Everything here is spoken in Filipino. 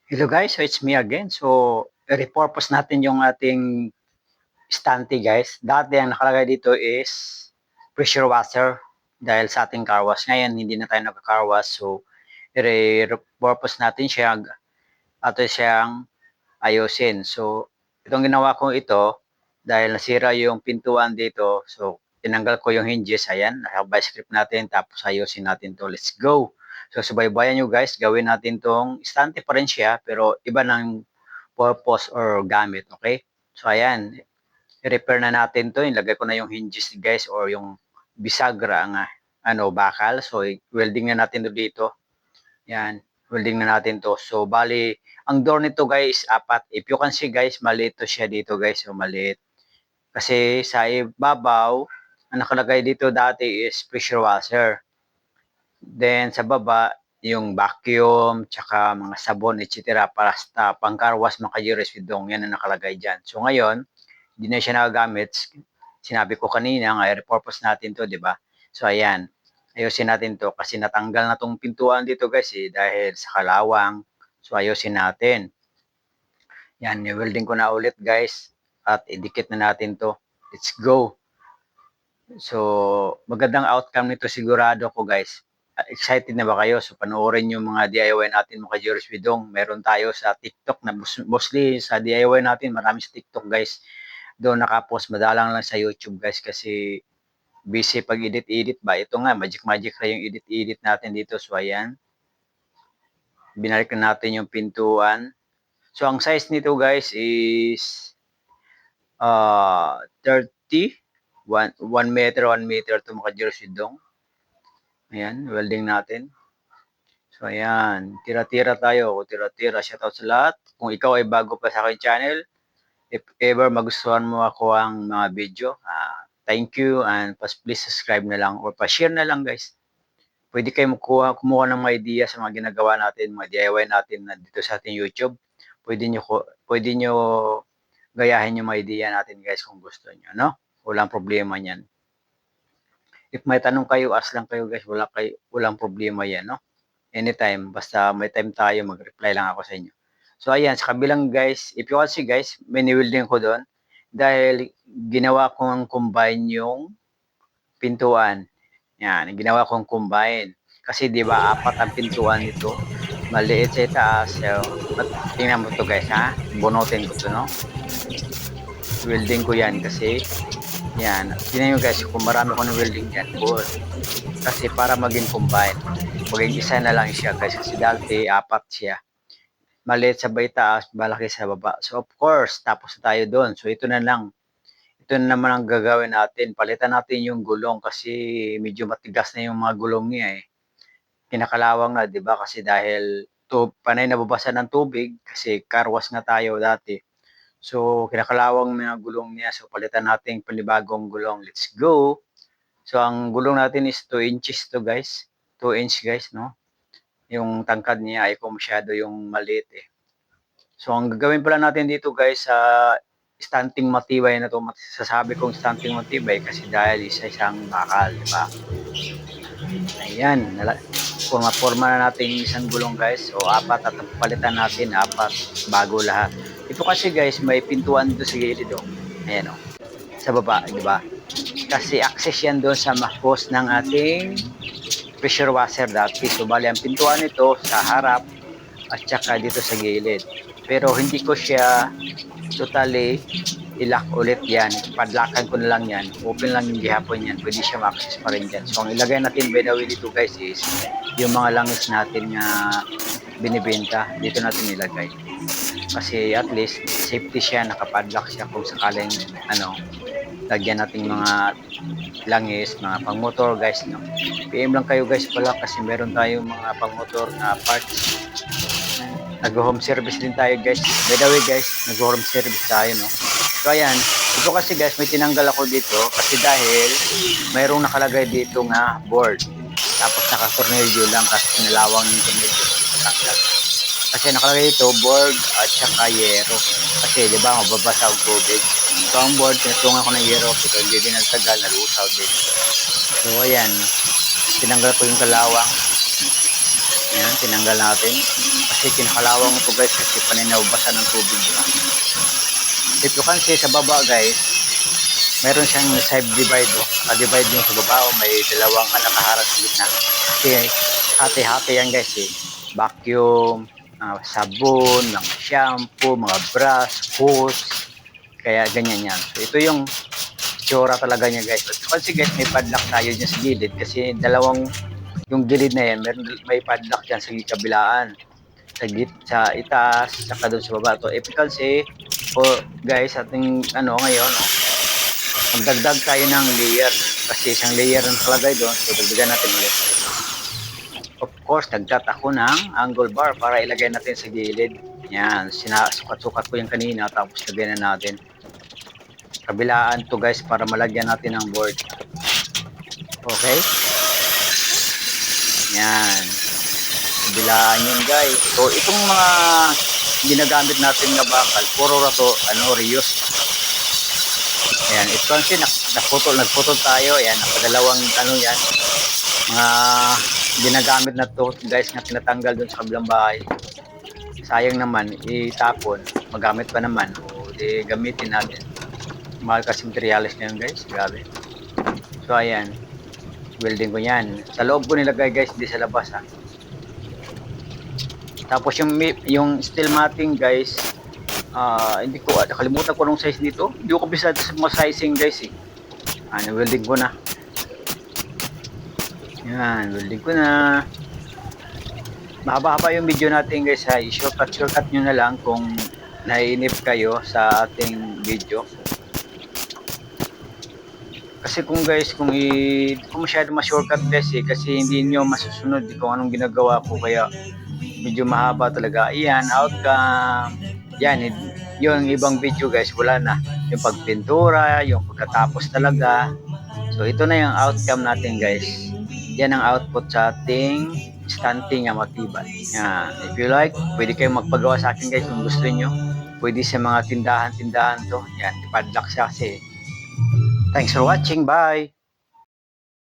Hello guys, so it's me again. So, repurpose natin yung ating stante guys. Dati ang nakalagay dito is pressure washer dahil sa ating car wash. Ngayon, hindi na tayo nagka-car wash. So, repurpose natin siya at siyang ayusin. So, itong ginawa ko ito dahil nasira yung pintuan dito. So, tinanggal ko yung hinges. Ayan, naka-vice grip natin. Tapos ayusin natin to. Let's go! So, subaybayan nyo guys. Gawin natin tong stante pa rin siya. Pero iba ng purpose or gamit. Okay? So, ayan. I-repair na natin to. Ilagay ko na yung hinges guys or yung bisagra nga bakal. So, welding na natin to dito. Yan, welding na natin to. So, bali, ang door nito guys, apat. If you can see guys, maliit to siya dito guys. So, maliit. Kasi sa ibabaw, ang nakalagay dito dati is pressure washer. Then, sa baba, yung vacuum, tsaka mga sabon, etc. Para sa pang-carwash mga ka-Juris Widong, yan ang nakalagay dyan. So, ngayon, hindi na siya nagagamit. Sinabi ko kanina, nga repurpose natin to, di ba? So, ayan. Ayusin natin to kasi natanggal na tong pintuan dito guys dahil sa kalawang. So, ayusin natin. Yan, welding ko na ulit guys at idikit na natin to. Let's go! So, magandang outcome nito sigurado ko guys. Excited na ba kayo? So, panoorin yung mga DIY natin mga Juris Widong. Meron tayo sa TikTok na mostly sa DIY natin. Marami sa TikTok guys. Doon nakapost, madalang lang sa YouTube guys kasi busy pag edit-edit ba. Ito nga, magic na yung edit-edit natin dito. So, ayan. Binalik na natin yung pintuan. So, ang size nito guys is 30, 1 meter, 1 meter ito mga Juris Widong. Ayan, welding natin. So, ayan. Tira-tira tayo. Tira-tira. Shoutout sa lahat. Kung ikaw ay bago pa sa aking channel, if ever magustuhan mo ako ang mga video, thank you and please subscribe na lang or pa-share na lang guys. Pwede kayo kumuha ng mga idea sa mga ginagawa natin, mga DIY natin na dito sa ating YouTube. Pwede nyo gayahin yung mga idea natin guys kung gusto nyo, no? Walang problema niyan. If may tanong kayo, ask lang kayo guys, walang problema yan, no? Anytime, basta may time tayo, mag-reply lang ako sa inyo. So ayan, sa kabilang guys, if you want see guys, may niwilding ko doon dahil ginawa kong combine yung pintuan. Yan, ginawa kong combine. Kasi 'di ba apat ang pintuan nito. Maliit sa itaas. So, tingnan mo to guys ha. Bunutin ko to no. Welding ko yan kasi yan. Tingnan nyo guys kung marami ko ng welding yan. Kasi para maging combine. Maging isa na lang siya guys kasi dati apat siya. Maliit sa itaas, malaki sa baba. So of course, tapos na tayo doon. So ito na lang. Ito na naman ang gagawin natin. Palitan natin yung gulong kasi medyo matigas na yung mga gulong niya eh. Kinakalawang na, 'di ba? Kasi dahil panay nababasa ng tubig kasi car wash nga tayo dati. So kinakalawang na gulong niya. So palitan natin panibagong gulong. Let's go. So ang gulong natin is 2 inches to guys. 2 inch guys, no? Yung tangkad niya ay kung masyado yung maliit eh. So ang gagawin pala natin dito guys sa stunting matibay na to, sasabi kong stunting matibay kasi dahil isa-isang bakal, di ba? Ayan, forma na natin yung isang gulong guys. O apat at palitan natin, apat bago lahat. Ito kasi guys, may pintuan dito sa gilid oh. Ayan oh. Sa baba, di ba? Kasi access yan doon sa mahpos ng ating pressure washer dati. So bali ang pintuan nito sa harap at saka dito sa gilid. Pero hindi ko siya totally i-lock ulit yan. Padlakan ko na lang yan. Open lang yung gihapon yan. Pwede siya ma-access pa rin dyan. So, ang ilagay natin by the way dito guys is yung mga langis natin na binibenta. Dito natin ilagay. Kasi at least safety siya. Nakapadlock siya kung sakaling lagyan natin mga langis, mga pang-motor guys. No? PM lang kayo guys pala kasi meron tayong mga pang-motor na parts. Nag-home service din tayo guys. By the way guys, nag-home service tayo no. So ayan, ito kasi guys may tinanggal ako dito kasi dahil mayroong nakalagay dito nga board. Tapos naka-tornilyo lang kasi nalawang yung tornilyo. Kasi nakalagay dito board at saka yero. Kasi di ba mababasa ang tubig. So ang board, tinatungan ko ng yero pero hindi din nagtagal, nalusaw din. So ayan, tinanggal ko yung kalawang. Ayan, tinanggal natin. Kasi kinakalawang ito guys kasi paninaubasan ng tubig. Diba? If you can see sa baba guys, meron siyang subdivide. Divide yung sa baba may dalawang nakaharap sa gitna. Kasi hati-hati yan guys eh. Vacuum, sabon, mga shampoo, mga brush, hose. Kaya ganyan yan. So ito yung tsura talaga niya guys. Kasi guys may padlock tayo dyan sa gilid kasi dalawang yung gilid na yan may padlock yan sa kabilaan sa itaas saka doon sa baba to. If you can see guys ating ngayon magdagdag tayo ng layer kasi isang layer ang nakalagay doon so dagdagan natin ulit. Of course dagdag ako ng angle bar para ilagay natin sa gilid. Yan, sinasukat-sukat ko yung kanina tapos lagyan na natin kabilaan to guys para malagyan natin ng board. Okay, yan, kabilaan yun guys. So itong mga ginagamit natin na bakal puro na to reuse. Ayan, ito kasi nagputol tayo. Ayan, napadalawang yan mga ginagamit na to guys na tinatanggal dun sa kabilang bahay. Sayang naman itapon, magamit pa naman o di gamitin natin. Mahal kasi materials ngayon guys, grabe. So ayan, welding ko yan sa loob ko nilagay guys, hindi sa labas ha. Tapos yung steel matting guys, hindi ko nakalimutan ko nung size dito, hindi ko kabisado sa mga sizing guys eh. Welding ko na yan, welding ko na. Mahaba-haba yung video natin guys ha, shortcut nyo na lang kung naiinip kayo sa ating video. Kasi kung masyado ma-shortcut guys eh, kasi hindi nyo masusunod kung anong ginagawa ko, kaya medyo mahaba talaga. Iyan, outcome. Yan, yung ibang video guys, wala na. Yung pagpintura, yung pagkatapos talaga. So ito na yung outcome natin guys. Yan ang output sa ating stunting na matibay. Yan. If you like, pwede kayong magpagawa sa akin guys kung gusto nyo. Pwede sa mga tindahan to. Yan, ipadlock siya kasi. Thanks for watching. Bye!